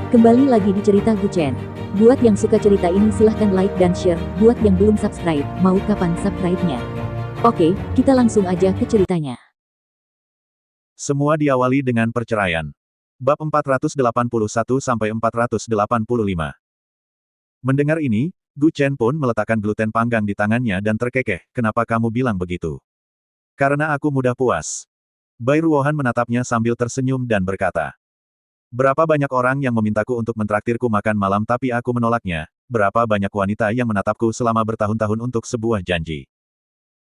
Kembali lagi di cerita Guchen. Buat yang suka cerita ini silahkan like dan share, buat yang belum subscribe, mau kapan subscribe-nya? Oke, kita langsung aja ke ceritanya. Semua diawali dengan perceraian. Bab 481-485. Mendengar ini, Gu Chen pun meletakkan gluten panggang di tangannya dan terkekeh, kenapa kamu bilang begitu? Karena aku mudah puas. Bai Ruohan menatapnya sambil tersenyum dan berkata, berapa banyak orang yang memintaku untuk mentraktirku makan malam tapi aku menolaknya, berapa banyak wanita yang menatapku selama bertahun-tahun untuk sebuah janji.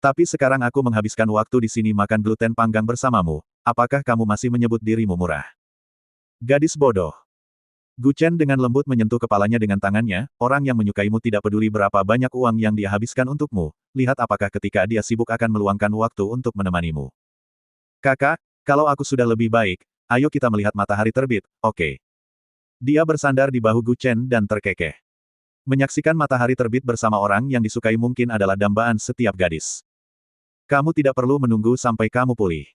Tapi sekarang aku menghabiskan waktu di sini makan gluten panggang bersamamu, apakah kamu masih menyebut dirimu murah? Gadis bodoh. Gu Chen dengan lembut menyentuh kepalanya dengan tangannya, orang yang menyukaimu tidak peduli berapa banyak uang yang dia habiskan untukmu, lihat apakah ketika dia sibuk akan meluangkan waktu untuk menemanimu. Kakak, kalau aku sudah lebih baik, ayo kita melihat matahari terbit, oke? Dia bersandar di bahu Gu Chen dan terkekeh. Menyaksikan matahari terbit bersama orang yang disukai mungkin adalah dambaan setiap gadis. Kamu tidak perlu menunggu sampai kamu pulih.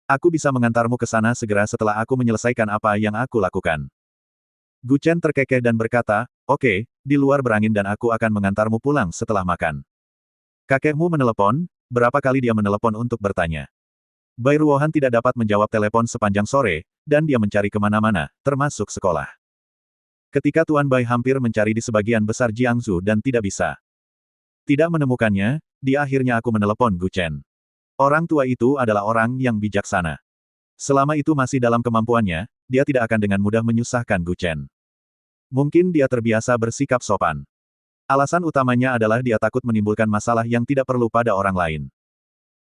Aku bisa mengantarmu ke sana segera setelah aku menyelesaikan apa yang aku lakukan. Gu Chen terkekeh dan berkata, oke, di luar berangin dan aku akan mengantarmu pulang setelah makan. Kakekmu menelepon, berapa kali dia menelepon untuk bertanya? Bai Ruohan tidak dapat menjawab telepon sepanjang sore, dan dia mencari kemana-mana, termasuk sekolah. Ketika Tuan Bai hampir mencari di sebagian besar Jiangsu dan tidak bisa. Tidak menemukannya, di akhirnya aku menelepon Gu Chen. Orang tua itu adalah orang yang bijaksana. Selama itu masih dalam kemampuannya, dia tidak akan dengan mudah menyusahkan Gu Chen. Mungkin dia terbiasa bersikap sopan. Alasan utamanya adalah dia takut menimbulkan masalah yang tidak perlu pada orang lain.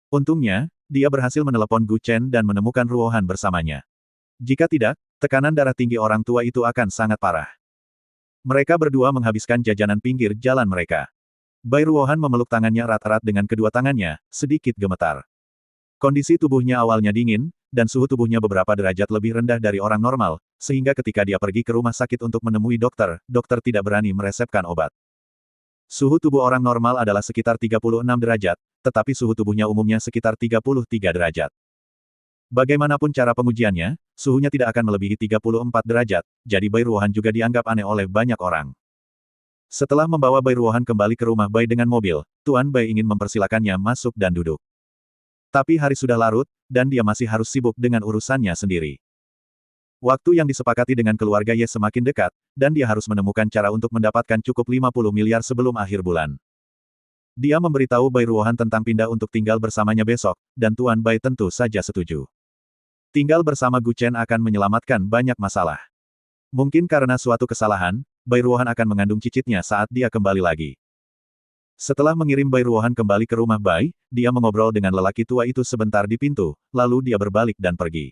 Untungnya, dia berhasil menelepon Gu Chen dan menemukan Ruohan bersamanya. Jika tidak, tekanan darah tinggi orang tua itu akan sangat parah. Mereka berdua menghabiskan jajanan pinggir jalan mereka. Bai Ruohan memeluk tangannya erat-erat dengan kedua tangannya, sedikit gemetar. Kondisi tubuhnya awalnya dingin, dan suhu tubuhnya beberapa derajat lebih rendah dari orang normal, sehingga ketika dia pergi ke rumah sakit untuk menemui dokter, dokter tidak berani meresepkan obat. Suhu tubuh orang normal adalah sekitar 36 derajat, tetapi suhu tubuhnya umumnya sekitar 33 derajat. Bagaimanapun cara pengujiannya, suhunya tidak akan melebihi 34 derajat, jadi Bai Ruohan juga dianggap aneh oleh banyak orang. Setelah membawa Bai Ruohan kembali ke rumah Bai dengan mobil, Tuan Bai ingin mempersilakannya masuk dan duduk. Tapi hari sudah larut, dan dia masih harus sibuk dengan urusannya sendiri. Waktu yang disepakati dengan keluarga Ye semakin dekat, dan dia harus menemukan cara untuk mendapatkan cukup 50 miliar sebelum akhir bulan. Dia memberitahu Bai Ruohan tentang pindah untuk tinggal bersamanya besok, dan Tuan Bai tentu saja setuju. Tinggal bersama Gu Chen akan menyelamatkan banyak masalah. Mungkin karena suatu kesalahan, Bai Ruohan akan mengandung cicitnya saat dia kembali lagi. Setelah mengirim Bai Ruohan kembali ke rumah Bai, dia mengobrol dengan lelaki tua itu sebentar di pintu, lalu dia berbalik dan pergi.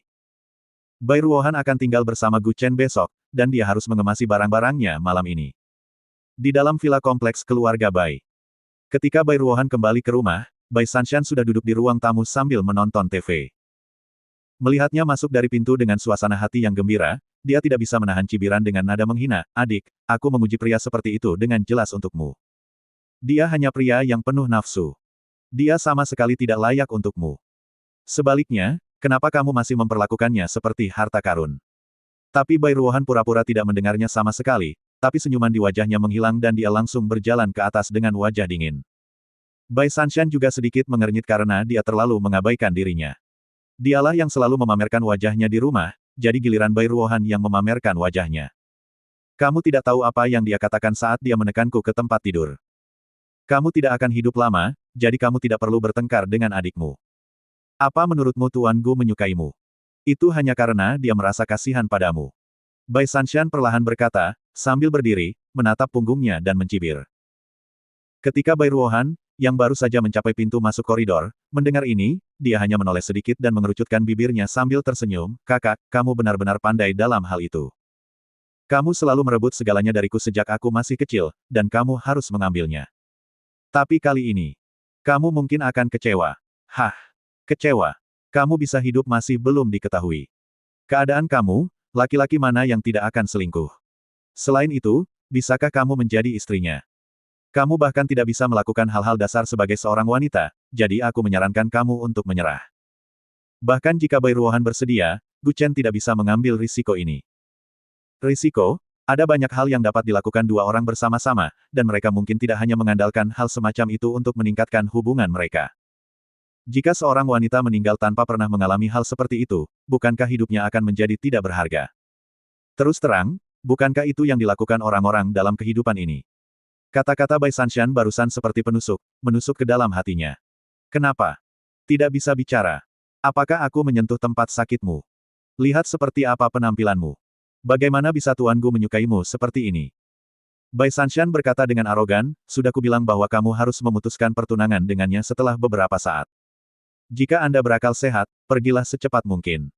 Bai Ruohan akan tinggal bersama Gu Chen besok, dan dia harus mengemasi barang-barangnya malam ini. Di dalam villa kompleks keluarga Bai. Ketika Bai Ruohan kembali ke rumah, Bai Sanshan sudah duduk di ruang tamu sambil menonton TV. Melihatnya masuk dari pintu dengan suasana hati yang gembira, dia tidak bisa menahan cibiran dengan nada menghina, adik, aku memuji pria seperti itu dengan jelas untukmu. Dia hanya pria yang penuh nafsu. Dia sama sekali tidak layak untukmu. Sebaliknya, kenapa kamu masih memperlakukannya seperti harta karun? Tapi Bai Ruohan pura-pura tidak mendengarnya sama sekali, tapi senyuman di wajahnya menghilang dan dia langsung berjalan ke atas dengan wajah dingin. Bai Sanshan juga sedikit mengernyit karena dia terlalu mengabaikan dirinya. Dialah yang selalu memamerkan wajahnya di rumah, jadi giliran Bai Ruohan yang memamerkan wajahnya. Kamu tidak tahu apa yang dia katakan saat dia menekanku ke tempat tidur. Kamu tidak akan hidup lama, jadi kamu tidak perlu bertengkar dengan adikmu. Apa menurutmu Tuan Gu menyukaimu? Itu hanya karena dia merasa kasihan padamu. Bai Sanshan perlahan berkata, sambil berdiri, menatap punggungnya dan mencibir. Ketika Bai Ruohan, yang baru saja mencapai pintu masuk koridor, mendengar ini, dia hanya menoleh sedikit dan mengerucutkan bibirnya sambil tersenyum, kakak, kamu benar-benar pandai dalam hal itu. Kamu selalu merebut segalanya dariku sejak aku masih kecil, dan kamu harus mengambilnya. Tapi kali ini, kamu mungkin akan kecewa. Hah, kecewa. Kamu bisa hidup masih belum diketahui. Keadaan kamu, laki-laki mana yang tidak akan selingkuh? Selain itu, bisakah kamu menjadi istrinya? Kamu bahkan tidak bisa melakukan hal-hal dasar sebagai seorang wanita, jadi aku menyarankan kamu untuk menyerah. Bahkan jika Bai Ruohan bersedia, Gu Chen tidak bisa mengambil risiko ini. Risiko, ada banyak hal yang dapat dilakukan dua orang bersama-sama, dan mereka mungkin tidak hanya mengandalkan hal semacam itu untuk meningkatkan hubungan mereka. Jika seorang wanita meninggal tanpa pernah mengalami hal seperti itu, bukankah hidupnya akan menjadi tidak berharga? Terus terang, bukankah itu yang dilakukan orang-orang dalam kehidupan ini? Kata-kata Bai Sanshan barusan seperti penusuk, menusuk ke dalam hatinya. Kenapa? Tidak bisa bicara. Apakah aku menyentuh tempat sakitmu? Lihat seperti apa penampilanmu. Bagaimana bisa tuanku menyukaimu seperti ini? Bai Sanshan berkata dengan arogan, sudah kubilang bahwa kamu harus memutuskan pertunangan dengannya setelah beberapa saat. Jika Anda berakal sehat, pergilah secepat mungkin.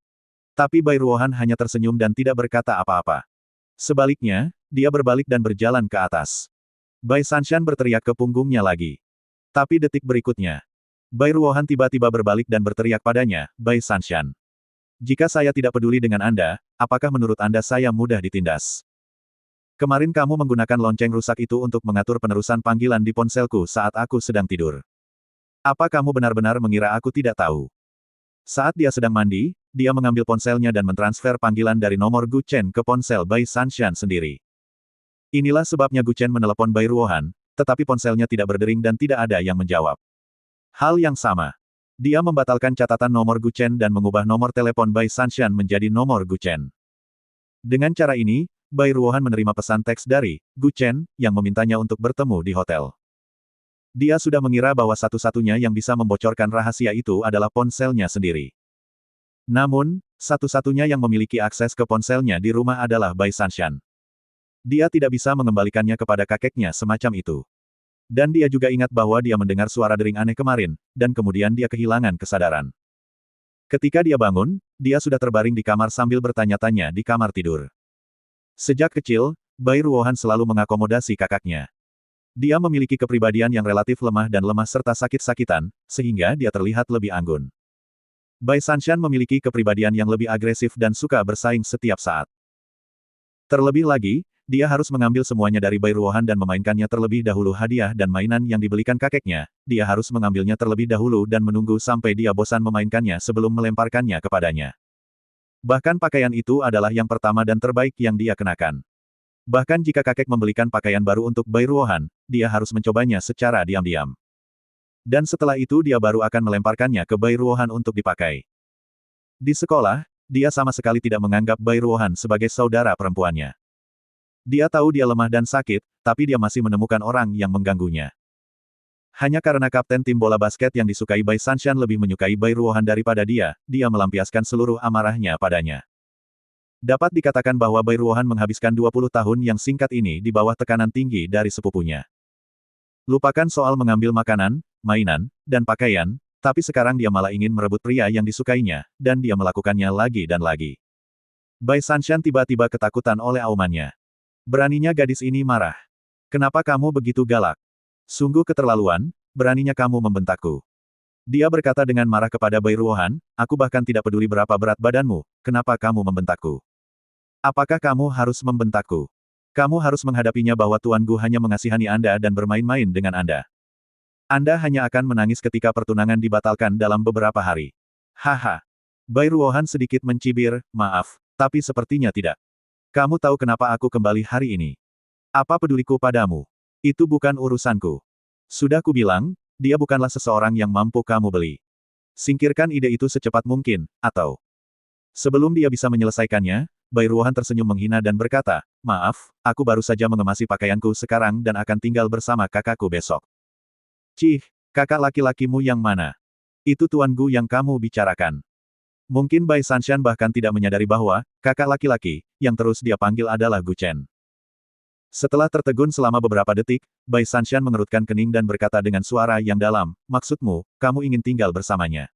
Tapi Bai Ruohan hanya tersenyum dan tidak berkata apa-apa. Sebaliknya, dia berbalik dan berjalan ke atas. Bai Sanshan berteriak ke punggungnya lagi. Tapi detik berikutnya, Bai Ruohan tiba-tiba berbalik dan berteriak padanya, Bai Sanshan. Jika saya tidak peduli dengan Anda, apakah menurut Anda saya mudah ditindas? Kemarin kamu menggunakan lonceng rusak itu untuk mengatur penerusan panggilan di ponselku saat aku sedang tidur. Apa kamu benar-benar mengira aku tidak tahu? Saat dia sedang mandi, dia mengambil ponselnya dan mentransfer panggilan dari nomor Gu Chen ke ponsel Bai Sanshan sendiri. Inilah sebabnya Gu Chen menelepon Bai Ruohan, tetapi ponselnya tidak berdering dan tidak ada yang menjawab. Hal yang sama. Dia membatalkan catatan nomor Gu Chen dan mengubah nomor telepon Bai Sanshan menjadi nomor Gu Chen. Dengan cara ini, Bai Ruohan menerima pesan teks dari Gu Chen yang memintanya untuk bertemu di hotel. Dia sudah mengira bahwa satu-satunya yang bisa membocorkan rahasia itu adalah ponselnya sendiri. Namun, satu-satunya yang memiliki akses ke ponselnya di rumah adalah Bai Sanshan. Dia tidak bisa mengembalikannya kepada kakeknya semacam itu. Dan dia juga ingat bahwa dia mendengar suara dering aneh kemarin, dan kemudian dia kehilangan kesadaran. Ketika dia bangun, dia sudah terbaring di kamar sambil bertanya-tanya di kamar tidur. Sejak kecil, Bai Ruohan selalu mengakomodasi kakaknya. Dia memiliki kepribadian yang relatif lemah dan lemah serta sakit-sakitan, sehingga dia terlihat lebih anggun. Bai Sanshan memiliki kepribadian yang lebih agresif dan suka bersaing setiap saat. Terlebih lagi, dia harus mengambil semuanya dari Bai Ruohan dan memainkannya terlebih dahulu hadiah dan mainan yang dibelikan kakeknya, dia harus mengambilnya terlebih dahulu dan menunggu sampai dia bosan memainkannya sebelum melemparkannya kepadanya. Bahkan pakaian itu adalah yang pertama dan terbaik yang dia kenakan. Bahkan jika kakek membelikan pakaian baru untuk Bai Ruohan, dia harus mencobanya secara diam-diam. Dan setelah itu dia baru akan melemparkannya ke Bai Ruohan untuk dipakai. Di sekolah, dia sama sekali tidak menganggap Bai Ruohan sebagai saudara perempuannya. Dia tahu dia lemah dan sakit, tapi dia masih menemukan orang yang mengganggunya. Hanya karena kapten tim bola basket yang disukai Bai Sanshan lebih menyukai Bai Ruohan daripada dia melampiaskan seluruh amarahnya padanya. Dapat dikatakan bahwa Bai Ruohan menghabiskan 20 tahun yang singkat ini di bawah tekanan tinggi dari sepupunya. Lupakan soal mengambil makanan, mainan, dan pakaian, tapi sekarang dia malah ingin merebut pria yang disukainya, dan dia melakukannya lagi dan lagi. Bai Sanshan tiba-tiba ketakutan oleh aumannya. Beraninya gadis ini marah. Kenapa kamu begitu galak? Sungguh keterlaluan, beraninya kamu membentakku. Dia berkata dengan marah kepada Bai Ruohan, aku bahkan tidak peduli berapa berat badanmu, kenapa kamu membentakku? Apakah kamu harus membentakku? Kamu harus menghadapinya bahwa Tuan Gu hanya mengasihani Anda dan bermain-main dengan Anda. Anda hanya akan menangis ketika pertunangan dibatalkan dalam beberapa hari. Haha. Bai Ruohan sedikit mencibir, maaf, tapi sepertinya tidak. Kamu tahu kenapa aku kembali hari ini? Apa peduliku padamu? Itu bukan urusanku. Sudah kubilang, dia bukanlah seseorang yang mampu kamu beli. Singkirkan ide itu secepat mungkin, atau... Sebelum dia bisa menyelesaikannya, Bai Ruohan tersenyum menghina dan berkata, maaf, aku baru saja mengemasi pakaianku sekarang dan akan tinggal bersama kakakku besok. Cih, kakak laki-lakimu yang mana? Itu Tuan Gu yang kamu bicarakan. Mungkin Bai Sanshan bahkan tidak menyadari bahwa, kakak laki-laki, yang terus dia panggil adalah Gu Chen. Setelah tertegun selama beberapa detik, Bai Sanshan mengerutkan kening dan berkata dengan suara yang dalam, maksudmu, kamu ingin tinggal bersamanya?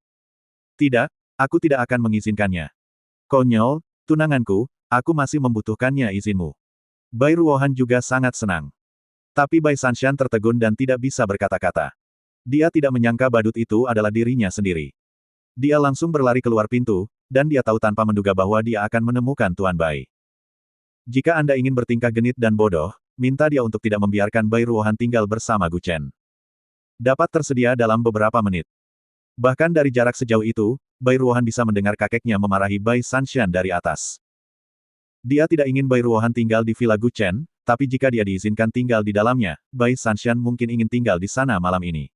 Tidak, aku tidak akan mengizinkannya. Konyol, tunanganku, aku masih membutuhkannya izinmu. Bai Ruohan juga sangat senang. Tapi Bai Sanshan tertegun dan tidak bisa berkata-kata. Dia tidak menyangka badut itu adalah dirinya sendiri. Dia langsung berlari keluar pintu, dan dia tahu tanpa menduga bahwa dia akan menemukan Tuan Bai. Jika Anda ingin bertingkah genit dan bodoh, minta dia untuk tidak membiarkan Bai Ruohan tinggal bersama Gu Chen. Dapat tersedia dalam beberapa menit. Bahkan dari jarak sejauh itu, Bai Ruohan bisa mendengar kakeknya memarahi Bai Sanshan dari atas. Dia tidak ingin Bai Ruohan tinggal di Villa Guchen, tapi jika dia diizinkan tinggal di dalamnya, Bai Sanshan mungkin ingin tinggal di sana malam ini.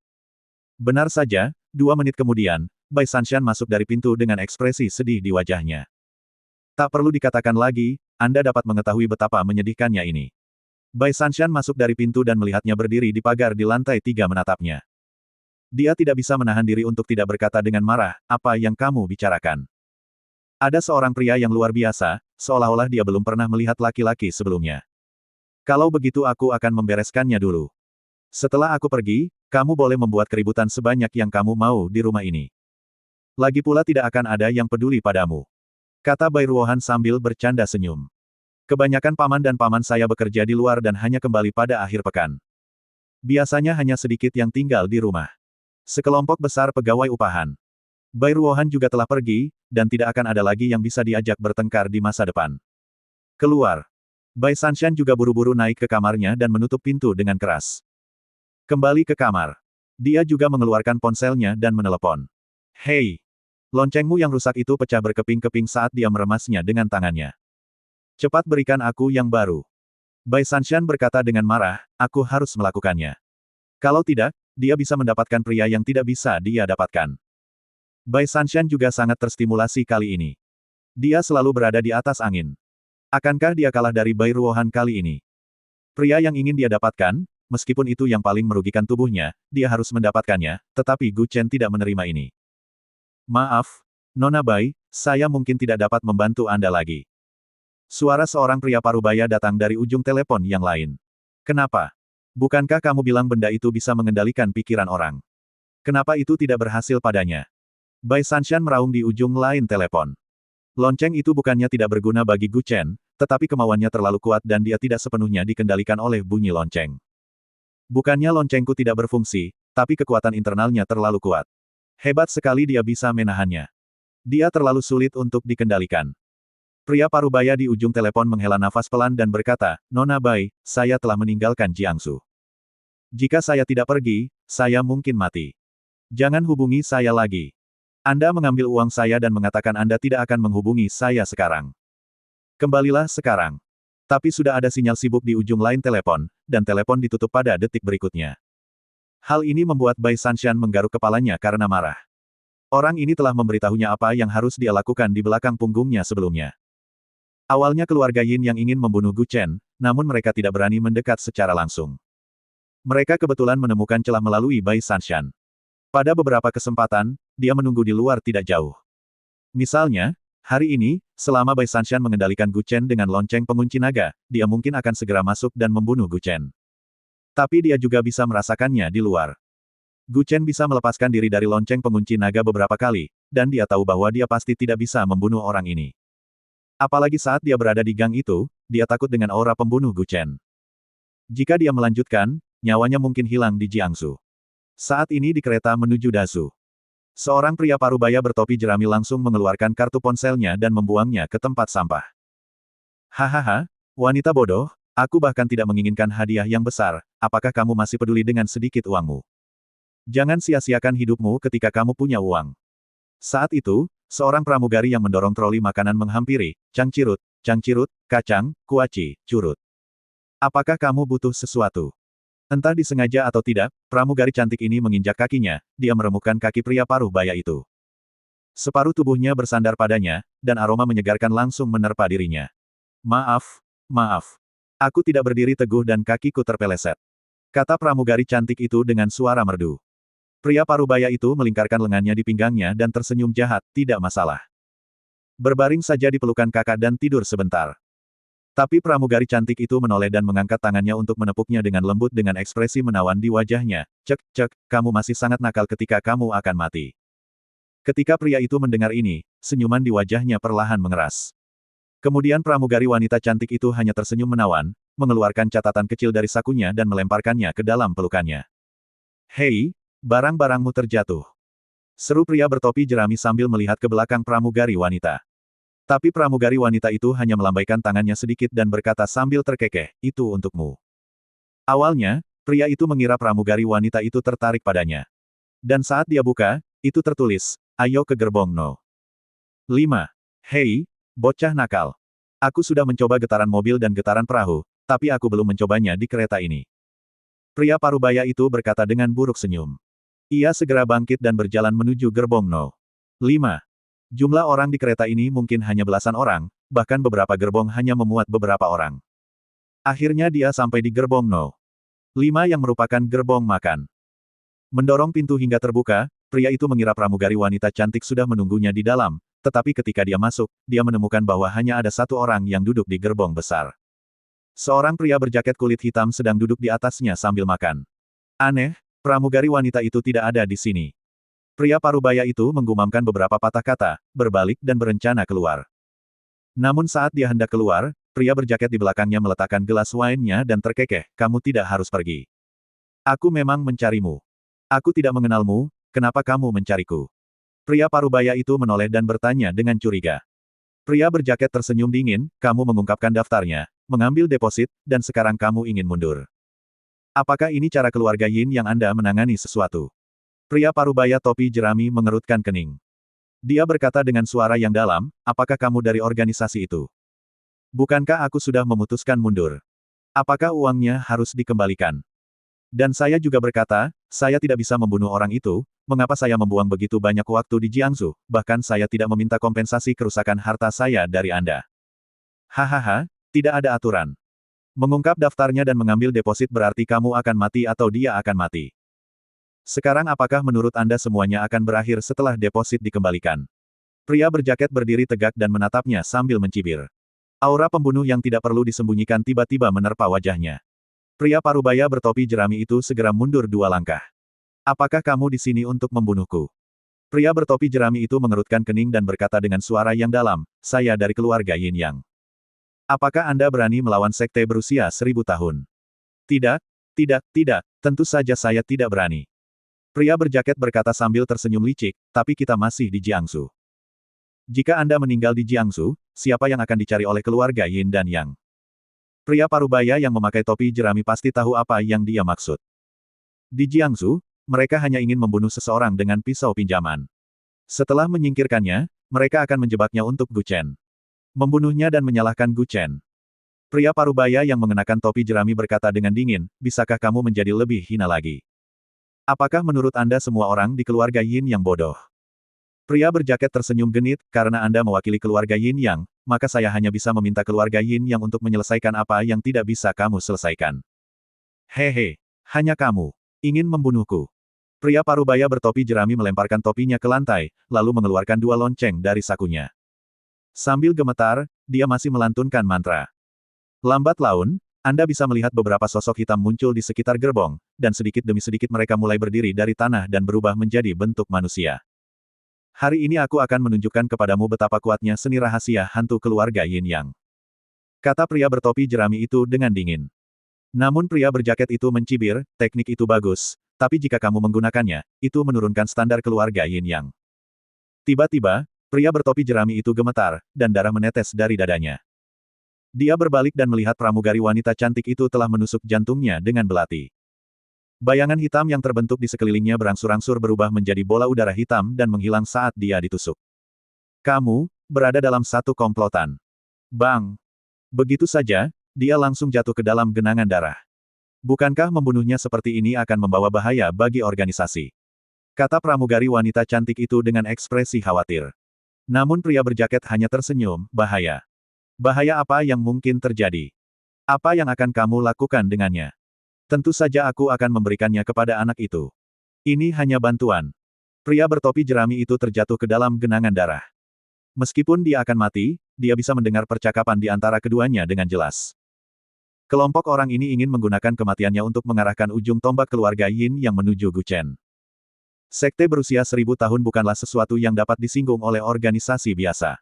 Benar saja, 2 menit kemudian, Bai Sanshan masuk dari pintu dengan ekspresi sedih di wajahnya. Tak perlu dikatakan lagi, Anda dapat mengetahui betapa menyedihkannya ini. Bai Sanshan masuk dari pintu dan melihatnya berdiri di pagar di lantai 3 menatapnya. Dia tidak bisa menahan diri untuk tidak berkata dengan marah, apa yang kamu bicarakan? Ada seorang pria yang luar biasa, seolah-olah dia belum pernah melihat laki-laki sebelumnya. Kalau begitu aku akan membereskannya dulu. Setelah aku pergi, kamu boleh membuat keributan sebanyak yang kamu mau di rumah ini. Lagi pula tidak akan ada yang peduli padamu. Kata Bai Ruohan sambil bercanda senyum. Kebanyakan paman dan paman saya bekerja di luar dan hanya kembali pada akhir pekan. Biasanya hanya sedikit yang tinggal di rumah. Sekelompok besar pegawai upahan. Bai Ruohan juga telah pergi, dan tidak akan ada lagi yang bisa diajak bertengkar di masa depan. Keluar. Bai Sanshan juga buru-buru naik ke kamarnya dan menutup pintu dengan keras. Kembali ke kamar. Dia juga mengeluarkan ponselnya dan menelepon. Hei! Loncengmu yang rusak itu pecah berkeping-keping saat dia meremasnya dengan tangannya. Cepat berikan aku yang baru. Bai Sanshan berkata dengan marah, aku harus melakukannya. Kalau tidak, dia bisa mendapatkan pria yang tidak bisa dia dapatkan. Bai Sanshan juga sangat terstimulasi kali ini. Dia selalu berada di atas angin. Akankah dia kalah dari Bai Ruohan kali ini? Pria yang ingin dia dapatkan, meskipun itu yang paling merugikan tubuhnya, dia harus mendapatkannya, tetapi Gu Chen tidak menerima ini. Maaf, Nona Bai, saya mungkin tidak dapat membantu Anda lagi. Suara seorang pria parubaya datang dari ujung telepon yang lain. Kenapa? Bukankah kamu bilang benda itu bisa mengendalikan pikiran orang? Kenapa itu tidak berhasil padanya? Bai Sanshan meraung di ujung lain telepon. Lonceng itu bukannya tidak berguna bagi Gu Chen, tetapi kemauannya terlalu kuat dan dia tidak sepenuhnya dikendalikan oleh bunyi lonceng. Bukannya loncengku tidak berfungsi, tapi kekuatan internalnya terlalu kuat. Hebat sekali dia bisa menahannya. Dia terlalu sulit untuk dikendalikan. Pria parubaya di ujung telepon menghela nafas pelan dan berkata, Nona Bai, saya telah meninggalkan Jiangsu. Jika saya tidak pergi, saya mungkin mati. Jangan hubungi saya lagi. Anda mengambil uang saya dan mengatakan Anda tidak akan menghubungi saya sekarang. Kembalilah sekarang. Tapi sudah ada sinyal sibuk di ujung lain telepon, dan telepon ditutup pada detik berikutnya. Hal ini membuat Bai Sanshan menggaruk kepalanya karena marah. Orang ini telah memberitahunya apa yang harus dia lakukan di belakang punggungnya sebelumnya. Awalnya keluarga Yin yang ingin membunuh Gu Chen, namun mereka tidak berani mendekat secara langsung. Mereka kebetulan menemukan celah melalui Bai Sanshan. Pada beberapa kesempatan, dia menunggu di luar tidak jauh. Misalnya, hari ini, selama Bai Sanshan mengendalikan Gu Chen dengan lonceng pengunci naga, dia mungkin akan segera masuk dan membunuh Gu Chen. Tapi dia juga bisa merasakannya di luar. Gu Chen bisa melepaskan diri dari lonceng pengunci naga beberapa kali, dan dia tahu bahwa dia pasti tidak bisa membunuh orang ini. Apalagi saat dia berada di gang itu, dia takut dengan aura pembunuh Gu Chen. Jika dia melanjutkan, nyawanya mungkin hilang di Jiangsu. Saat ini di kereta menuju Dasu. Seorang pria parubaya bertopi jerami langsung mengeluarkan kartu ponselnya dan membuangnya ke tempat sampah. Hahaha, wanita bodoh, aku bahkan tidak menginginkan hadiah yang besar, apakah kamu masih peduli dengan sedikit uangmu? Jangan sia-siakan hidupmu ketika kamu punya uang. Saat itu, seorang pramugari yang mendorong troli makanan menghampiri, cangcirut, kacang, kuaci, curut. Apakah kamu butuh sesuatu? Entah disengaja atau tidak, pramugari cantik ini menginjak kakinya, dia meremukkan kaki pria paruh baya itu. Separuh tubuhnya bersandar padanya, dan aroma menyegarkan langsung menerpa dirinya. Maaf. Aku tidak berdiri teguh dan kakiku terpeleset. Kata pramugari cantik itu dengan suara merdu. Pria parubaya itu melingkarkan lengannya di pinggangnya dan tersenyum jahat, tidak masalah. Berbaring saja di pelukan kakak dan tidur sebentar. Tapi pramugari cantik itu menoleh dan mengangkat tangannya untuk menepuknya dengan lembut dengan ekspresi menawan di wajahnya. Cek, kamu masih sangat nakal ketika kamu akan mati. Ketika pria itu mendengar ini, senyuman di wajahnya perlahan mengeras. Kemudian pramugari wanita cantik itu hanya tersenyum menawan, mengeluarkan catatan kecil dari sakunya dan melemparkannya ke dalam pelukannya. Hei, barang-barangmu terjatuh. Seru pria bertopi jerami sambil melihat ke belakang pramugari wanita. Tapi pramugari wanita itu hanya melambaikan tangannya sedikit dan berkata sambil terkekeh, itu untukmu. Awalnya, pria itu mengira pramugari wanita itu tertarik padanya. Dan saat dia buka, itu tertulis, ayo ke gerbong no. 5. Hei, bocah nakal. Aku sudah mencoba getaran mobil dan getaran perahu, tapi aku belum mencobanya di kereta ini. Pria parubaya itu berkata dengan buruk senyum. Ia segera bangkit dan berjalan menuju gerbong No. 5. Jumlah orang di kereta ini mungkin hanya belasan orang, bahkan beberapa gerbong hanya memuat beberapa orang. Akhirnya dia sampai di gerbong No. 5 yang merupakan gerbong makan. Mendorong pintu hingga terbuka, pria itu mengira pramugari wanita cantik sudah menunggunya di dalam, tetapi ketika dia masuk, dia menemukan bahwa hanya ada satu orang yang duduk di gerbong besar. Seorang pria berjaket kulit hitam sedang duduk di atasnya sambil makan. Aneh, pramugari wanita itu tidak ada di sini. Pria parubaya itu menggumamkan beberapa patah kata, berbalik dan berencana keluar. Namun saat dia hendak keluar, pria berjaket di belakangnya meletakkan gelas wine-nya dan terkekeh, kamu tidak harus pergi. Aku memang mencarimu. Aku tidak mengenalmu, kenapa kamu mencariku? Pria parubaya itu menoleh dan bertanya dengan curiga. Pria berjaket tersenyum dingin, kamu mengungkapkan daftarnya, mengambil deposit, dan sekarang kamu ingin mundur. Apakah ini cara keluarga Yin yang Anda menangani sesuatu? Pria parubaya topi jerami mengerutkan kening. Dia berkata dengan suara yang dalam, apakah kamu dari organisasi itu? Bukankah aku sudah memutuskan mundur? Apakah uangnya harus dikembalikan? Dan saya juga berkata, saya tidak bisa membunuh orang itu, mengapa saya membuang begitu banyak waktu di Jiangsu, bahkan saya tidak meminta kompensasi kerusakan harta saya dari Anda. Hahaha, tidak ada aturan. Mengungkap daftarnya dan mengambil deposit berarti kamu akan mati atau dia akan mati. Sekarang apakah menurut Anda semuanya akan berakhir setelah deposit dikembalikan? Pria berjaket berdiri tegak dan menatapnya sambil mencibir. Aura pembunuh yang tidak perlu disembunyikan tiba-tiba menerpa wajahnya. Pria parubaya bertopi jerami itu segera mundur 2 langkah. Apakah kamu di sini untuk membunuhku? Pria bertopi jerami itu mengerutkan kening dan berkata dengan suara yang dalam, saya dari keluarga Yin Yang. Apakah Anda berani melawan sekte berusia 1000 tahun? Tidak, tidak, tentu saja saya tidak berani. Pria berjaket berkata sambil tersenyum licik, tapi kita masih di Jiangsu. Jika Anda meninggal di Jiangsu, siapa yang akan dicari oleh keluarga Yin dan Yang? Pria parubaya yang memakai topi jerami pasti tahu apa yang dia maksud. Di Jiangsu, mereka hanya ingin membunuh seseorang dengan pisau pinjaman. Setelah menyingkirkannya, mereka akan menjebaknya untuk Gu Chen. Membunuhnya dan menyalahkan Gu Chen. Pria parubaya yang mengenakan topi jerami berkata dengan dingin, bisakah kamu menjadi lebih hina lagi? Apakah menurut Anda semua orang di keluarga Yin yang bodoh? Pria berjaket tersenyum genit, karena Anda mewakili keluarga Yin Yang, maka saya hanya bisa meminta keluarga Yin Yang untuk menyelesaikan apa yang tidak bisa kamu selesaikan. Hehe, hanya kamu ingin membunuhku. Pria parubaya bertopi jerami melemparkan topinya ke lantai, lalu mengeluarkan 2 lonceng dari sakunya. Sambil gemetar, dia masih melantunkan mantra. Lambat laun, Anda bisa melihat beberapa sosok hitam muncul di sekitar gerbong, dan sedikit demi sedikit mereka mulai berdiri dari tanah dan berubah menjadi bentuk manusia. Hari ini aku akan menunjukkan kepadamu betapa kuatnya seni rahasia hantu keluarga Yin Yang. Kata pria bertopi jerami itu dengan dingin. Namun pria berjaket itu mencibir, teknik itu bagus, tapi jika kamu menggunakannya, itu menurunkan standar keluarga Yin Yang. Tiba-tiba, pria bertopi jerami itu gemetar, dan darah menetes dari dadanya. Dia berbalik dan melihat pramugari wanita cantik itu telah menusuk jantungnya dengan belati. Bayangan hitam yang terbentuk di sekelilingnya berangsur-angsur berubah menjadi bola udara hitam dan menghilang saat dia ditusuk. Kamu berada dalam satu komplotan. Bang! Begitu saja, dia langsung jatuh ke dalam genangan darah. Bukankah membunuhnya seperti ini akan membawa bahaya bagi organisasi? Kata pramugari wanita cantik itu dengan ekspresi khawatir. Namun pria berjaket hanya tersenyum, bahaya. Bahaya apa yang mungkin terjadi? Apa yang akan kamu lakukan dengannya? Tentu saja aku akan memberikannya kepada anak itu. Ini hanya bantuan. Pria bertopi jerami itu terjatuh ke dalam genangan darah. Meskipun dia akan mati, dia bisa mendengar percakapan di antara keduanya dengan jelas. Kelompok orang ini ingin menggunakan kematiannya untuk mengarahkan ujung tombak keluarga Yin yang menuju Gu Chen. Sekte berusia 1000 tahun bukanlah sesuatu yang dapat disinggung oleh organisasi biasa.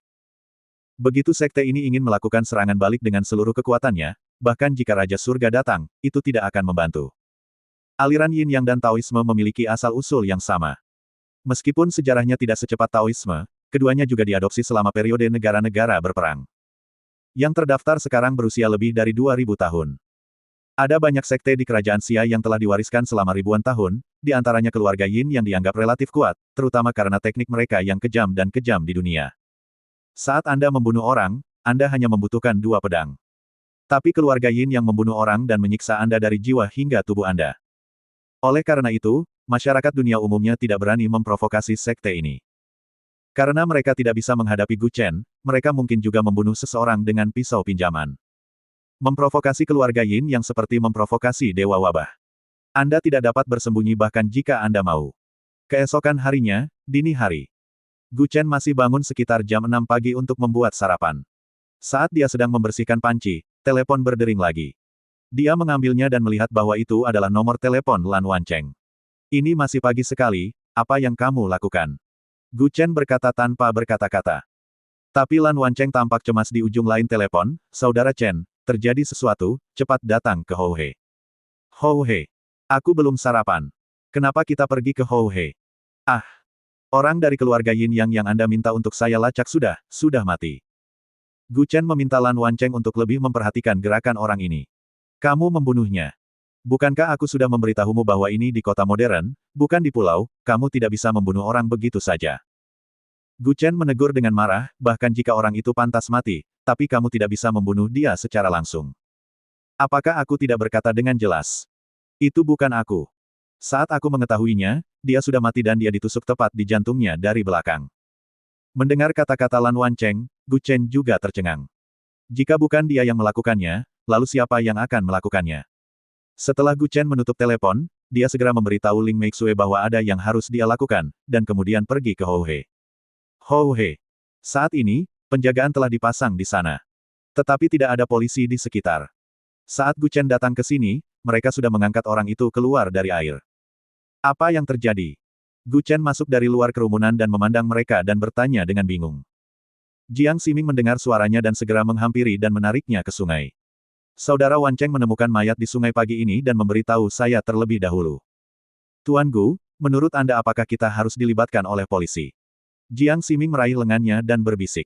Begitu sekte ini ingin melakukan serangan balik dengan seluruh kekuatannya, bahkan jika Raja Surga datang, itu tidak akan membantu. Aliran Yin Yang dan Taoisme memiliki asal-usul yang sama. Meskipun sejarahnya tidak secepat Taoisme, keduanya juga diadopsi selama periode negara-negara berperang. Yang terdaftar sekarang berusia lebih dari 2000 tahun. Ada banyak sekte di kerajaan Xia yang telah diwariskan selama ribuan tahun, di antaranya keluarga Yin yang dianggap relatif kuat, terutama karena teknik mereka yang kejam dan kejam di dunia. Saat Anda membunuh orang, Anda hanya membutuhkan 2 pedang. Tapi keluarga Yin yang membunuh orang dan menyiksa Anda dari jiwa hingga tubuh Anda. Oleh karena itu, masyarakat dunia umumnya tidak berani memprovokasi sekte ini. Karena mereka tidak bisa menghadapi Gu Chen, mereka mungkin juga membunuh seseorang dengan pisau pinjaman. Memprovokasi keluarga Yin yang seperti memprovokasi Dewa Wabah. Anda tidak dapat bersembunyi bahkan jika Anda mau. Keesokan harinya, dini hari. Gu Chen masih bangun sekitar jam 6 pagi untuk membuat sarapan. Saat dia sedang membersihkan panci, telepon berdering lagi. Dia mengambilnya dan melihat bahwa itu adalah nomor telepon Lan Wancheng. Ini masih pagi sekali, apa yang kamu lakukan? Gu Chen berkata tanpa berkata-kata. Tapi Lan Wancheng tampak cemas di ujung lain telepon, Saudara Chen, terjadi sesuatu, cepat datang ke Hou He. Hou He. Aku belum sarapan. Kenapa kita pergi ke Hou He? Ah. Orang dari keluarga Yin yang Anda minta untuk saya lacak sudah mati. Gu Chen meminta Lan Wancheng untuk lebih memperhatikan gerakan orang ini. Kamu membunuhnya. Bukankah aku sudah memberitahumu bahwa ini di kota modern, bukan di pulau, kamu tidak bisa membunuh orang begitu saja. Gu Chen menegur dengan marah, bahkan jika orang itu pantas mati, tapi kamu tidak bisa membunuh dia secara langsung. Apakah aku tidak berkata dengan jelas? Itu bukan aku. Saat aku mengetahuinya, dia sudah mati dan dia ditusuk tepat di jantungnya dari belakang. Mendengar kata-kata Lan Wancheng, Gu Chen juga tercengang. Jika bukan dia yang melakukannya, lalu siapa yang akan melakukannya? Setelah Gu Chen menutup telepon, dia segera memberitahu Ling Meixue bahwa ada yang harus dia lakukan, dan kemudian pergi ke Hou He. Hou He. Saat ini, penjagaan telah dipasang di sana. Tetapi tidak ada polisi di sekitar. Saat Gu Chen datang ke sini, mereka sudah mengangkat orang itu keluar dari air. Apa yang terjadi? Gu Chen masuk dari luar kerumunan dan memandang mereka dan bertanya dengan bingung. Jiang Ximing mendengar suaranya dan segera menghampiri dan menariknya ke sungai. Saudara Wancheng menemukan mayat di sungai pagi ini dan memberitahu saya terlebih dahulu. Tuan Gu, menurut Anda apakah kita harus dilibatkan oleh polisi? Jiang Ximing meraih lengannya dan berbisik.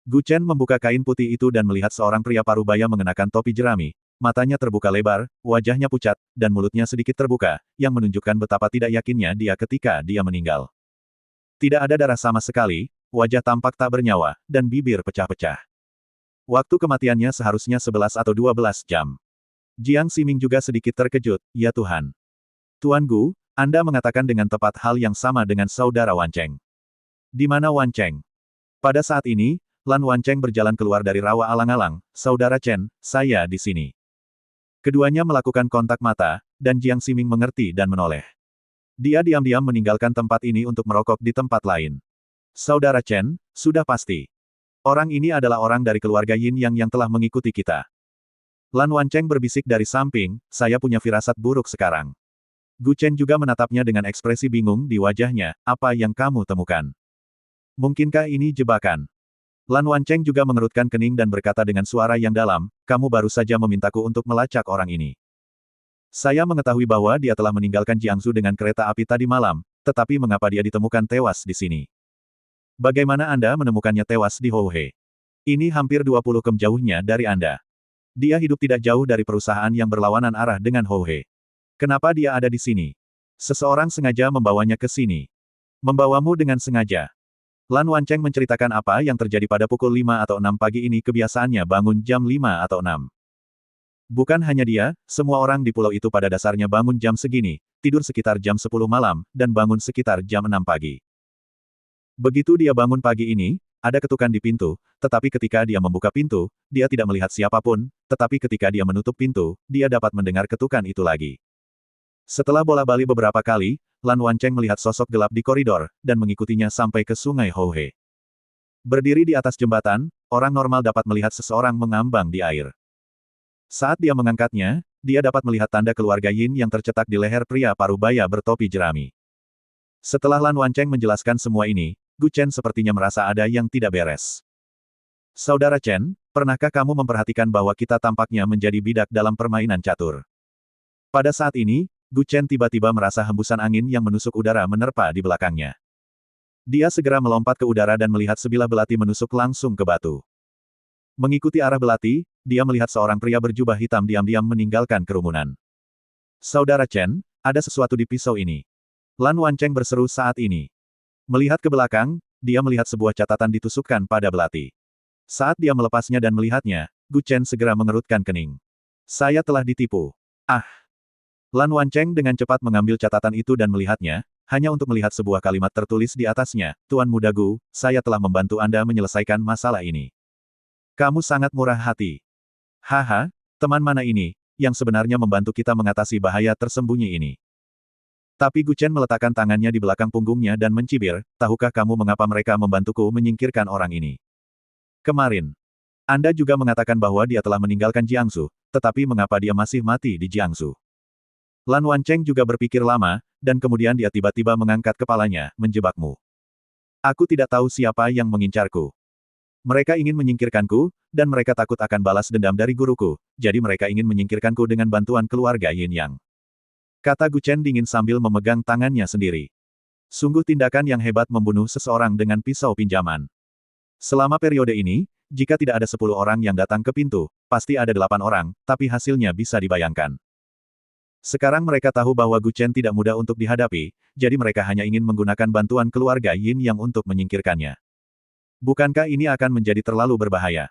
Gu Chen membuka kain putih itu dan melihat seorang pria parubaya mengenakan topi jerami. Matanya terbuka lebar, wajahnya pucat, dan mulutnya sedikit terbuka, yang menunjukkan betapa tidak yakinnya dia ketika dia meninggal. Tidak ada darah sama sekali, wajah tampak tak bernyawa, dan bibir pecah-pecah. Waktu kematiannya seharusnya 11 atau 12 jam. Jiang Ximing juga sedikit terkejut, ya Tuhan. Tuan Gu, Anda mengatakan dengan tepat hal yang sama dengan saudara Wancheng. Di mana Wancheng? Pada saat ini, Lan Wancheng berjalan keluar dari rawa alang-alang, Saudara Chen, saya di sini. Keduanya melakukan kontak mata, dan Jiang Ximing mengerti dan menoleh. Dia diam-diam meninggalkan tempat ini untuk merokok di tempat lain. Saudara Chen, sudah pasti. Orang ini adalah orang dari keluarga Yin yang telah mengikuti kita. Lan Wancheng berbisik dari samping, saya punya firasat buruk sekarang. Gu Chen juga menatapnya dengan ekspresi bingung di wajahnya, apa yang kamu temukan? Mungkinkah ini jebakan? Lan Wancheng juga mengerutkan kening dan berkata dengan suara yang dalam, kamu baru saja memintaku untuk melacak orang ini. Saya mengetahui bahwa dia telah meninggalkan Jiangsu dengan kereta api tadi malam, tetapi mengapa dia ditemukan tewas di sini? Bagaimana Anda menemukannya tewas di Hou He? Ini hampir 20 kem jauhnya dari Anda. Dia hidup tidak jauh dari perusahaan yang berlawanan arah dengan Hou He. Kenapa dia ada di sini? Seseorang sengaja membawanya ke sini. Membawamu dengan sengaja. Lan Wancheng menceritakan apa yang terjadi pada pukul 5 atau 6 pagi ini kebiasaannya bangun jam 5 atau 6. Bukan hanya dia, semua orang di pulau itu pada dasarnya bangun jam segini, tidur sekitar jam 10 malam, dan bangun sekitar jam 6 pagi. Begitu dia bangun pagi ini, ada ketukan di pintu, tetapi ketika dia membuka pintu, dia tidak melihat siapapun, tetapi ketika dia menutup pintu, dia dapat mendengar ketukan itu lagi. Setelah bola-balik beberapa kali, Lan Wancheng melihat sosok gelap di koridor, dan mengikutinya sampai ke sungai Hou He. Berdiri di atas jembatan, orang normal dapat melihat seseorang mengambang di air. Saat dia mengangkatnya, dia dapat melihat tanda keluarga Yin yang tercetak di leher pria parubaya bertopi jerami. Setelah Lan Wancheng menjelaskan semua ini, Gu Chen sepertinya merasa ada yang tidak beres. Saudara Chen, pernahkah kamu memperhatikan bahwa kita tampaknya menjadi bidak dalam permainan catur? Pada saat ini, Gu Chen tiba-tiba merasa hembusan angin yang menusuk udara menerpa di belakangnya. Dia segera melompat ke udara dan melihat sebilah belati menusuk langsung ke batu. Mengikuti arah belati, dia melihat seorang pria berjubah hitam diam-diam meninggalkan kerumunan. Saudara Chen, ada sesuatu di pisau ini. Lan Wancheng berseru saat ini. Melihat ke belakang, dia melihat sebuah catatan ditusukkan pada belati. Saat dia melepasnya dan melihatnya, Gu Chen segera mengerutkan kening. Saya telah ditipu. Ah! Lan Wancheng dengan cepat mengambil catatan itu dan melihatnya, hanya untuk melihat sebuah kalimat tertulis di atasnya, Tuan Muda Gu, saya telah membantu Anda menyelesaikan masalah ini. Kamu sangat murah hati. Haha, teman mana ini, yang sebenarnya membantu kita mengatasi bahaya tersembunyi ini. Tapi Gu Chen meletakkan tangannya di belakang punggungnya dan mencibir, tahukah kamu mengapa mereka membantuku menyingkirkan orang ini? Kemarin, Anda juga mengatakan bahwa dia telah meninggalkan Jiangsu, tetapi mengapa dia masih mati di Jiangsu? Lan Wancheng juga berpikir lama, dan kemudian dia tiba-tiba mengangkat kepalanya, menjebakmu. Aku tidak tahu siapa yang mengincarku. Mereka ingin menyingkirkanku, dan mereka takut akan balas dendam dari guruku, jadi mereka ingin menyingkirkanku dengan bantuan keluarga Yin Yang. Kata Gu Chen dingin sambil memegang tangannya sendiri. Sungguh tindakan yang hebat membunuh seseorang dengan pisau pinjaman. Selama periode ini, jika tidak ada 10 orang yang datang ke pintu, pasti ada 8 orang, tapi hasilnya bisa dibayangkan. Sekarang mereka tahu bahwa Gu Chen tidak mudah untuk dihadapi, jadi mereka hanya ingin menggunakan bantuan keluarga Yin Yang untuk menyingkirkannya. Bukankah ini akan menjadi terlalu berbahaya?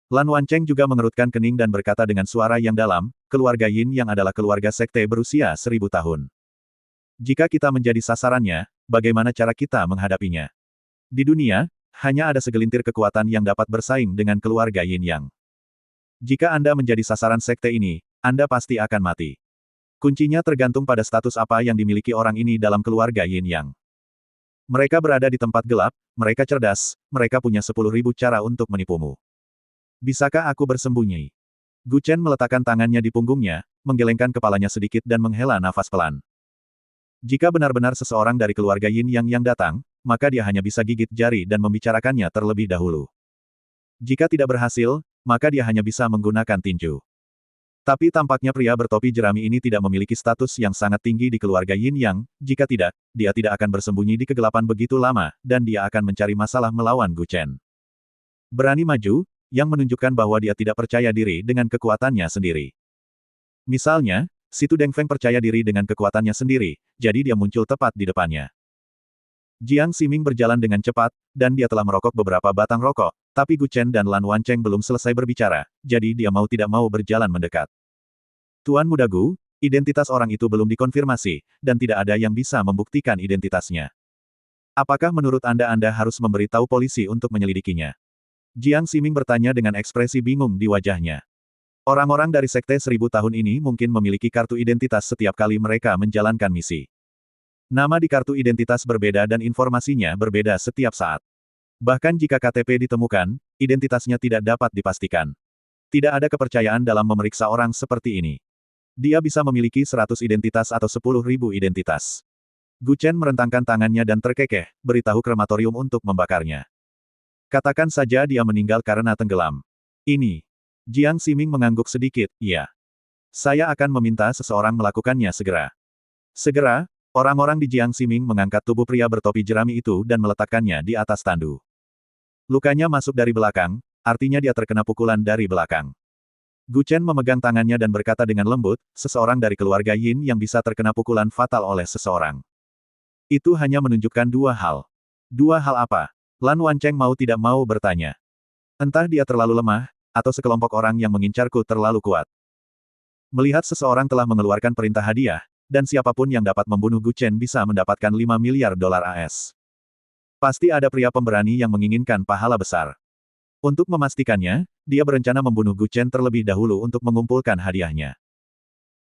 Lan Wancheng juga mengerutkan kening dan berkata dengan suara yang dalam, keluarga Yin Yang adalah keluarga sekte berusia 1000 tahun. Jika kita menjadi sasarannya, bagaimana cara kita menghadapinya? Di dunia, hanya ada segelintir kekuatan yang dapat bersaing dengan keluarga Yin Yang. Jika Anda menjadi sasaran sekte ini, Anda pasti akan mati. Kuncinya tergantung pada status apa yang dimiliki orang ini dalam keluarga Yin Yang. Mereka berada di tempat gelap, mereka cerdas, mereka punya 10.000 cara untuk menipumu. Bisakah aku bersembunyi? Gu Chen meletakkan tangannya di punggungnya, menggelengkan kepalanya sedikit dan menghela nafas pelan. Jika benar-benar seseorang dari keluarga Yin yang datang, maka dia hanya bisa gigit jari dan membicarakannya terlebih dahulu. Jika tidak berhasil, maka dia hanya bisa menggunakan tinju. Tapi tampaknya pria bertopi jerami ini tidak memiliki status yang sangat tinggi di keluarga Yin Yang, jika tidak, dia tidak akan bersembunyi di kegelapan begitu lama, dan dia akan mencari masalah melawan Gu Chen. Berani maju, yang menunjukkan bahwa dia tidak percaya diri dengan kekuatannya sendiri. Misalnya, Si Tu Dengfeng percaya diri dengan kekuatannya sendiri, jadi dia muncul tepat di depannya. Jiang Ximing berjalan dengan cepat, dan dia telah merokok beberapa batang rokok, tapi Gu Chen dan Lan Wancheng belum selesai berbicara, jadi dia mau tidak mau berjalan mendekat. Tuan Muda Gu, identitas orang itu belum dikonfirmasi, dan tidak ada yang bisa membuktikan identitasnya. Apakah menurut Anda harus memberitahu polisi untuk menyelidikinya? Jiang Ximing bertanya dengan ekspresi bingung di wajahnya. Orang-orang dari Sekte 1000 tahun ini mungkin memiliki kartu identitas setiap kali mereka menjalankan misi. Nama di kartu identitas berbeda dan informasinya berbeda setiap saat. Bahkan jika KTP ditemukan, identitasnya tidak dapat dipastikan. Tidak ada kepercayaan dalam memeriksa orang seperti ini. Dia bisa memiliki 100 identitas atau 10.000 identitas. Gu Chen merentangkan tangannya dan terkekeh, beritahu krematorium untuk membakarnya. Katakan saja dia meninggal karena tenggelam. Ini. Jiang Ximing mengangguk sedikit, iya. Saya akan meminta seseorang melakukannya segera. Segera, orang-orang di Jiang Ximing mengangkat tubuh pria bertopi jerami itu dan meletakkannya di atas tandu. Lukanya masuk dari belakang, artinya dia terkena pukulan dari belakang. Gu Chen memegang tangannya dan berkata dengan lembut, seseorang dari keluarga Yin yang bisa terkena pukulan fatal oleh seseorang. Itu hanya menunjukkan dua hal. Dua hal apa? Lan Wancheng mau tidak mau bertanya. Entah dia terlalu lemah, atau sekelompok orang yang mengincarku terlalu kuat. Melihat seseorang telah mengeluarkan perintah hadiah, dan siapapun yang dapat membunuh Gu Chen bisa mendapatkan 5 miliar dolar AS. Pasti ada pria pemberani yang menginginkan pahala besar. Untuk memastikannya, dia berencana membunuh Gu Chen terlebih dahulu untuk mengumpulkan hadiahnya.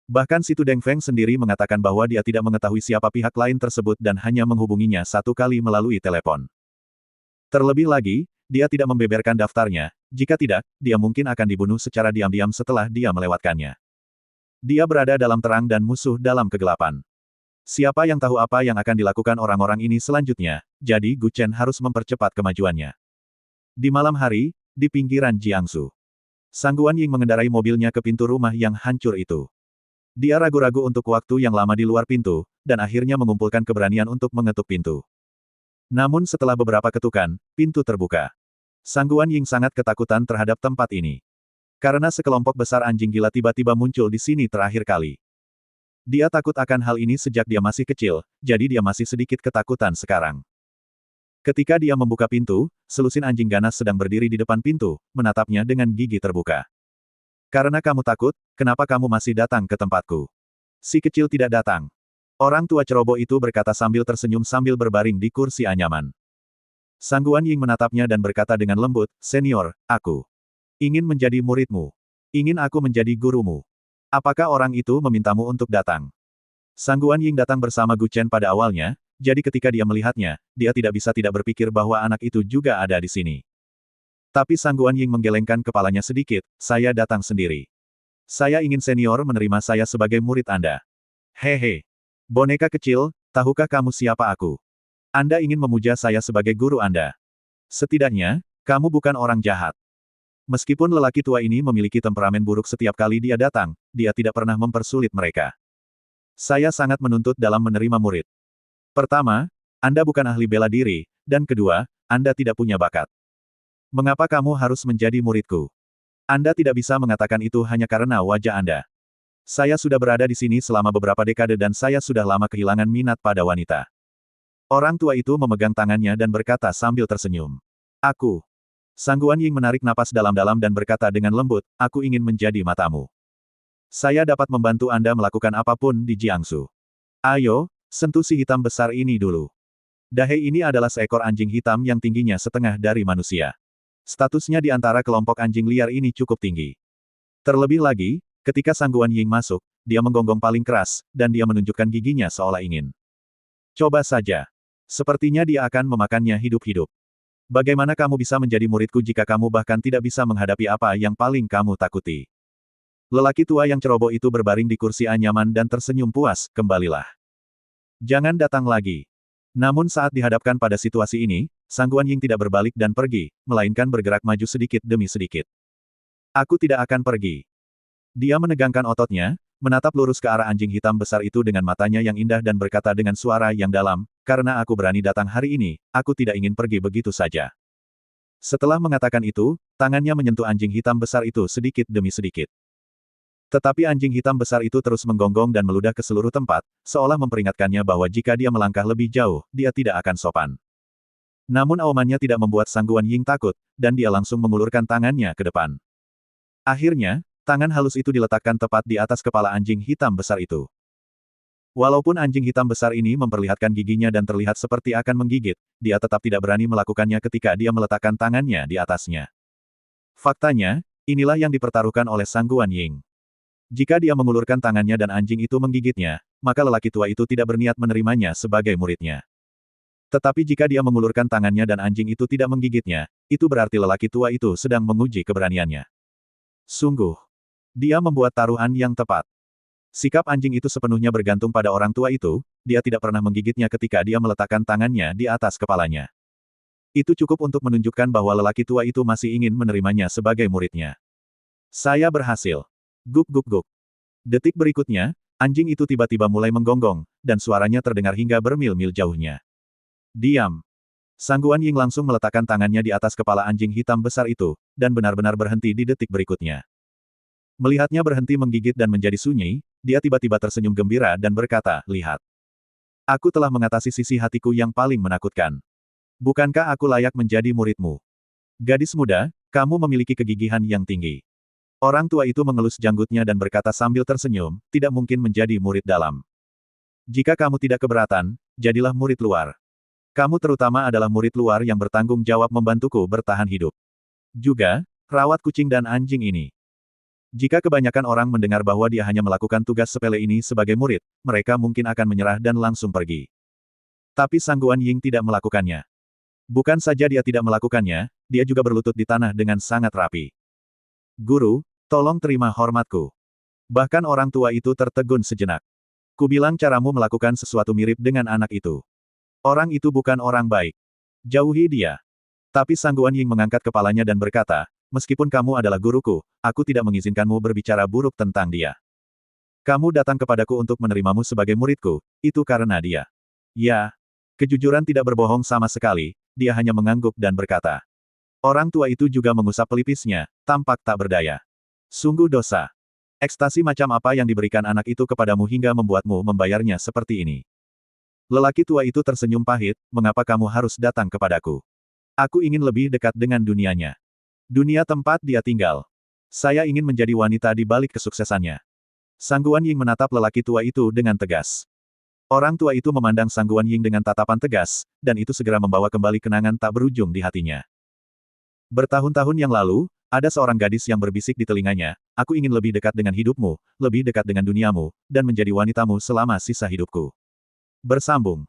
Bahkan Si Tu Dengfeng sendiri mengatakan bahwa dia tidak mengetahui siapa pihak lain tersebut dan hanya menghubunginya satu kali melalui telepon. Terlebih lagi, dia tidak membeberkan daftarnya, jika tidak, dia mungkin akan dibunuh secara diam-diam setelah dia melewatkannya. Dia berada dalam terang dan musuh dalam kegelapan. Siapa yang tahu apa yang akan dilakukan orang-orang ini selanjutnya, jadi Gu Chen harus mempercepat kemajuannya. Di malam hari, di pinggiran Jiangsu, Sang Guan Ying mengendarai mobilnya ke pintu rumah yang hancur itu. Dia ragu-ragu untuk waktu yang lama di luar pintu, dan akhirnya mengumpulkan keberanian untuk mengetuk pintu. Namun setelah beberapa ketukan, pintu terbuka. Sang Guan Ying sangat ketakutan terhadap tempat ini. Karena sekelompok besar anjing gila tiba-tiba muncul di sini terakhir kali. Dia takut akan hal ini sejak dia masih kecil, jadi dia masih sedikit ketakutan sekarang. Ketika dia membuka pintu, selusin anjing ganas sedang berdiri di depan pintu, menatapnya dengan gigi terbuka. Karena kamu takut, kenapa kamu masih datang ke tempatku? Si kecil tidak datang. Orang tua ceroboh itu berkata sambil tersenyum sambil berbaring di kursi anyaman. Sang Guan Ying menatapnya dan berkata dengan lembut, "Senior, aku ingin menjadi muridmu. Ingin aku menjadi gurumu. Apakah orang itu memintamu untuk datang?" Sang Guan Ying datang bersama Gu Chen pada awalnya, jadi ketika dia melihatnya, dia tidak bisa tidak berpikir bahwa anak itu juga ada di sini. Tapi Sang Guan Ying menggelengkan kepalanya sedikit, "Saya datang sendiri. Saya ingin senior menerima saya sebagai murid Anda." "Hehe. Boneka kecil, tahukah kamu siapa aku? Anda ingin memuja saya sebagai guru Anda. Setidaknya, kamu bukan orang jahat." Meskipun lelaki tua ini memiliki temperamen buruk setiap kali dia datang, dia tidak pernah mempersulit mereka. "Saya sangat menuntut dalam menerima murid. Pertama, Anda bukan ahli bela diri, dan kedua, Anda tidak punya bakat. Mengapa kamu harus menjadi muridku? Anda tidak bisa mengatakan itu hanya karena wajah Anda. Saya sudah berada di sini selama beberapa dekade dan saya sudah lama kehilangan minat pada wanita." Orang tua itu memegang tangannya dan berkata sambil tersenyum. "Aku." Sang Guan Ying menarik napas dalam-dalam dan berkata dengan lembut, "Aku ingin menjadi matamu. Saya dapat membantu Anda melakukan apapun di Jiangsu. Ayo, sentuh si hitam besar ini dulu." Dahai ini adalah seekor anjing hitam yang tingginya setengah dari manusia. Statusnya di antara kelompok anjing liar ini cukup tinggi. Terlebih lagi, ketika Sang Guan Ying masuk, dia menggonggong paling keras, dan dia menunjukkan giginya seolah ingin. "Coba saja. Sepertinya dia akan memakannya hidup-hidup. Bagaimana kamu bisa menjadi muridku jika kamu bahkan tidak bisa menghadapi apa yang paling kamu takuti?" Lelaki tua yang ceroboh itu berbaring di kursi anyaman dan tersenyum puas, "Kembalilah. Jangan datang lagi." Namun saat dihadapkan pada situasi ini, Sang Guan Ying tidak berbalik dan pergi, melainkan bergerak maju sedikit demi sedikit. "Aku tidak akan pergi." Dia menegangkan ototnya, menatap lurus ke arah anjing hitam besar itu dengan matanya yang indah dan berkata dengan suara yang dalam, "Karena aku berani datang hari ini, aku tidak ingin pergi begitu saja." Setelah mengatakan itu, tangannya menyentuh anjing hitam besar itu sedikit demi sedikit. Tetapi anjing hitam besar itu terus menggonggong dan meludah ke seluruh tempat, seolah memperingatkannya bahwa jika dia melangkah lebih jauh, dia tidak akan sopan. Namun aumannya tidak membuat Sang Guan Ying takut, dan dia langsung mengulurkan tangannya ke depan. Akhirnya, tangan halus itu diletakkan tepat di atas kepala anjing hitam besar itu. Walaupun anjing hitam besar ini memperlihatkan giginya dan terlihat seperti akan menggigit, dia tetap tidak berani melakukannya ketika dia meletakkan tangannya di atasnya. Faktanya, inilah yang dipertaruhkan oleh Sang Guan Ying. Jika dia mengulurkan tangannya dan anjing itu menggigitnya, maka lelaki tua itu tidak berniat menerimanya sebagai muridnya. Tetapi jika dia mengulurkan tangannya dan anjing itu tidak menggigitnya, itu berarti lelaki tua itu sedang menguji keberaniannya. Sungguh, dia membuat taruhan yang tepat. Sikap anjing itu sepenuhnya bergantung pada orang tua itu, dia tidak pernah menggigitnya ketika dia meletakkan tangannya di atas kepalanya. Itu cukup untuk menunjukkan bahwa lelaki tua itu masih ingin menerimanya sebagai muridnya. "Saya berhasil. Guk guk guk." Detik berikutnya, anjing itu tiba-tiba mulai menggonggong, dan suaranya terdengar hingga bermil-mil jauhnya. "Diam." Sang Guan Ying langsung meletakkan tangannya di atas kepala anjing hitam besar itu, dan benar-benar berhenti di detik berikutnya. Melihatnya berhenti menggigit dan menjadi sunyi, dia tiba-tiba tersenyum gembira dan berkata, "Lihat. Aku telah mengatasi sisi hatiku yang paling menakutkan. Bukankah aku layak menjadi muridmu? Gadis muda, kamu memiliki kegigihan yang tinggi." Orang tua itu mengelus janggutnya dan berkata sambil tersenyum, "Tidak mungkin menjadi murid dalam. Jika kamu tidak keberatan, jadilah murid luar. Kamu terutama adalah murid luar yang bertanggung jawab membantuku bertahan hidup. Juga, rawat kucing dan anjing ini." Jika kebanyakan orang mendengar bahwa dia hanya melakukan tugas sepele ini sebagai murid, mereka mungkin akan menyerah dan langsung pergi. Tapi Sang Guan Ying tidak melakukannya. Bukan saja dia tidak melakukannya, dia juga berlutut di tanah dengan sangat rapi. "Guru, tolong terima hormatku." Bahkan orang tua itu tertegun sejenak. "Kubilang caramu melakukan sesuatu mirip dengan anak itu. Orang itu bukan orang baik. Jauhi dia." Tapi Sang Guan Ying mengangkat kepalanya dan berkata, "Meskipun kamu adalah guruku, aku tidak mengizinkanmu berbicara buruk tentang dia. Kamu datang kepadaku untuk menerimamu sebagai muridku, itu karena dia." "Ya." Kejujuran tidak berbohong sama sekali, dia hanya mengangguk dan berkata. Orang tua itu juga mengusap pelipisnya, tampak tak berdaya. "Sungguh dosa. Ekstasi macam apa yang diberikan anak itu kepadamu hingga membuatmu membayarnya seperti ini?" Lelaki tua itu tersenyum pahit, mengapa kamu harus datang kepadaku? Aku ingin lebih dekat dengan dunianya. Dunia tempat dia tinggal. Saya ingin menjadi wanita di balik kesuksesannya. Sang Guan Ying menatap lelaki tua itu dengan tegas. Orang tua itu memandang Sang Guan Ying dengan tatapan tegas, dan itu segera membawa kembali kenangan tak berujung di hatinya. Bertahun-tahun yang lalu, ada seorang gadis yang berbisik di telinganya, aku ingin lebih dekat dengan hidupmu, lebih dekat dengan duniamu, dan menjadi wanitamu selama sisa hidupku. Bersambung.